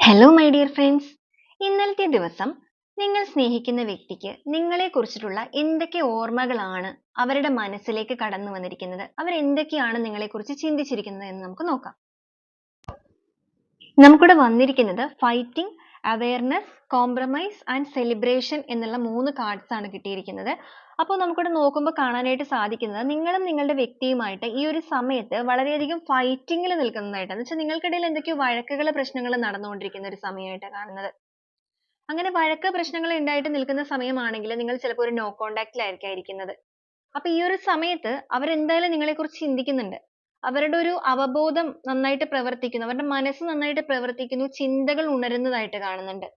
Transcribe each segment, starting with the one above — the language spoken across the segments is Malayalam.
Hello my dear friends. ഇന്നലത്തെ ദിവസം നിങ്ങൾ സ്നേഹിക്കുന്ന വ്യക്തിക്ക് നിങ്ങളെക്കുറിച്ചിട്ടുള്ള എന്തൊക്കെ ഓർമ്മകളാണ് അവരുടെ മനസ്സിലേക്ക് കടന്നു വന്നിരിക്കുന്നത്, അവരെന്തൊക്കെയാണ് നിങ്ങളെക്കുറിച്ച് ചിന്തിച്ചിരിക്കുന്നത് എന്ന് നമുക്ക് നോക്കാം. നമുക്കിവിടെ വന്നിരിക്കുന്നത് fighting, awareness, compromise and celebration എന്നുള്ള 3 കാർഡ്സ് ആണ് കിട്ടിയിരിക്കുന്നത്. അപ്പോൾ നമുക്കിവിടെ നോക്കുമ്പോൾ കാണാനായിട്ട് സാധിക്കുന്നത് നിങ്ങളും നിങ്ങളുടെ വ്യക്തിയുമായിട്ട് ഈ ഒരു സമയത്ത് വളരെയധികം ഫൈറ്റിങ്ങിൽ നിൽക്കുന്നതായിട്ടാണ്. എന്ന് വെച്ചാൽ നിങ്ങൾക്കിടയിൽ എന്തൊക്കെയോ വഴക്കുകൾ, പ്രശ്നങ്ങൾ നടന്നുകൊണ്ടിരിക്കുന്ന ഒരു സമയമായിട്ടാണ് കാണുന്നത്. അങ്ങനെ വഴക്ക്, പ്രശ്നങ്ങൾ ഉണ്ടായിട്ട് നിൽക്കുന്ന സമയമാണെങ്കിൽ നിങ്ങൾ ചിലപ്പോൾ ഒരു നോ കോണ്ടാക്റ്റിലായിരിക്കും ഇരിക്കുന്നത്. അപ്പൊ ഈ ഒരു സമയത്ത് അവരെന്തായാലും നിങ്ങളെക്കുറിച്ച് ചിന്തിക്കുന്നുണ്ട്. അവരുടെ ഒരു അവബോധം നന്നായിട്ട് പ്രവർത്തിക്കുന്നു. അവരുടെ മനസ്സ് നന്നായിട്ട് പ്രവർത്തിക്കുന്നു. ചിന്തകൾ ഉണരുന്നതായിട്ട് കാണുന്നുണ്ട്.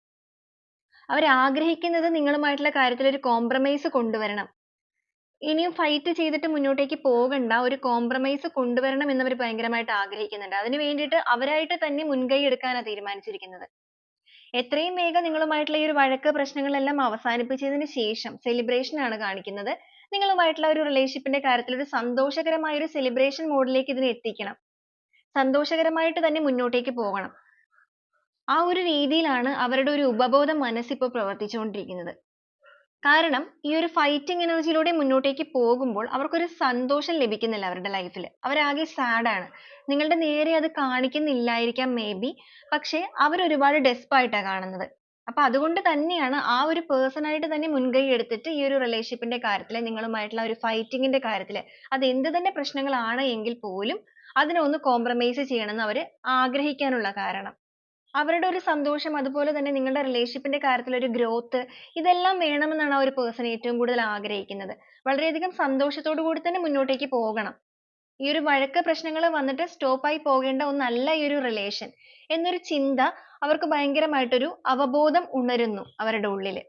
അവർ ആഗ്രഹിക്കുന്നത് നിങ്ങളുമായിട്ടുള്ള കാര്യത്തിൽ ഒരു കോംപ്രമൈസ് കൊണ്ടുവരണം. ഇനിയും ഫൈറ്റ് ചെയ്തിട്ട് മുന്നോട്ടേക്ക് പോകണ്ട, ഒരു കോംപ്രമൈസ് കൊണ്ടുവരണം എന്ന് അവർ ഭയങ്കരമായിട്ട് ആഗ്രഹിക്കുന്നുണ്ട്. അതിനു വേണ്ടിയിട്ട് അവരായിട്ട് തന്നെ മുൻകൈ എടുക്കാനാണ് തീരുമാനിച്ചിരിക്കുന്നത്. എത്രയും വേഗം നിങ്ങളുമായിട്ടുള്ള ഈ ഒരു വഴക്ക്, പ്രശ്നങ്ങളെല്ലാം അവസാനിപ്പിച്ചതിന് ശേഷം celebration ആണ് കാണിക്കുന്നത്. നിങ്ങളുമായിട്ടുള്ള ഒരു റിലേഷൻഷിപ്പിന്റെ കാര്യത്തിൽ ഒരു സന്തോഷകരമായ ഒരു celebration മോഡിലേക്ക് ഇതിനെ എത്തിക്കണം. സന്തോഷകരമായിട്ട് തന്നെ മുന്നോട്ടേക്ക് പോകണം. ആ ഒരു രീതിയിലാണ് അവരുടെ ഒരു ഉപബോധ മനസ്സ് ഇപ്പോൾ പ്രവർത്തിച്ചുകൊണ്ടിരിക്കുന്നത്. കാരണം ഈ ഒരു ഫൈറ്റിംഗ് എനർജിയിലൂടെ മുന്നോട്ടേക്ക് പോകുമ്പോൾ അവർക്കൊരു സന്തോഷം ലഭിക്കുന്നില്ല അവരുടെ ലൈഫിൽ. അവരാകെ സാഡ് ആണ്. നിങ്ങളുടെ നേരെ അത് കാണിക്കുന്നില്ലായിരിക്കാം മേ ബി, പക്ഷേ അവർ ഒരുപാട് ഡെസ്പ് ആയിട്ടാണ് കാണുന്നത്. അപ്പൊ അതുകൊണ്ട് തന്നെയാണ് ആ ഒരു പേഴ്സൺ ആയിട്ട് തന്നെ മുൻകൈ എടുത്തിട്ട് ഈ ഒരു റിലേഷൻഷിപ്പിന്റെ കാര്യത്തിൽ, നിങ്ങളുമായിട്ടുള്ള ഒരു ഫൈറ്റിംഗിന്റെ കാര്യത്തിൽ, അത് എന്ത് തന്നെ പ്രശ്നങ്ങളാണ് എങ്കിൽ പോലും അതിനെ ഒന്ന് കോംപ്രമൈസ് ചെയ്യണമെന്ന് അവർ ആഗ്രഹിക്കാനുള്ള കാരണം. അവരുടെ ഒരു സന്തോഷം, അതുപോലെ തന്നെ നിങ്ങളുടെ റിലേഷൻഷിപ്പിന്റെ കാര്യത്തിൽ ഒരു ഗ്രോത്ത്, ഇതെല്ലാം വേണമെന്നാണ് ആ ഒരു പേഴ്സൺ ഏറ്റവും കൂടുതൽ ആഗ്രഹിക്കുന്നത്. വളരെയധികം സന്തോഷത്തോടു കൂടി തന്നെ മുന്നോട്ടേക്ക് പോകണം. ഈ ഒരു വഴക്ക്, പ്രശ്നങ്ങൾ വന്നിട്ട് സ്റ്റോപ്പ് ആയി പോകേണ്ട ഒന്നല്ല ഈ ഒരു റിലേഷൻ എന്നൊരു ചിന്ത അവർക്ക് ഭയങ്കരമായിട്ടൊരു അവബോധം ഉണരുന്നു അവരുടെ ഉള്ളിൽ.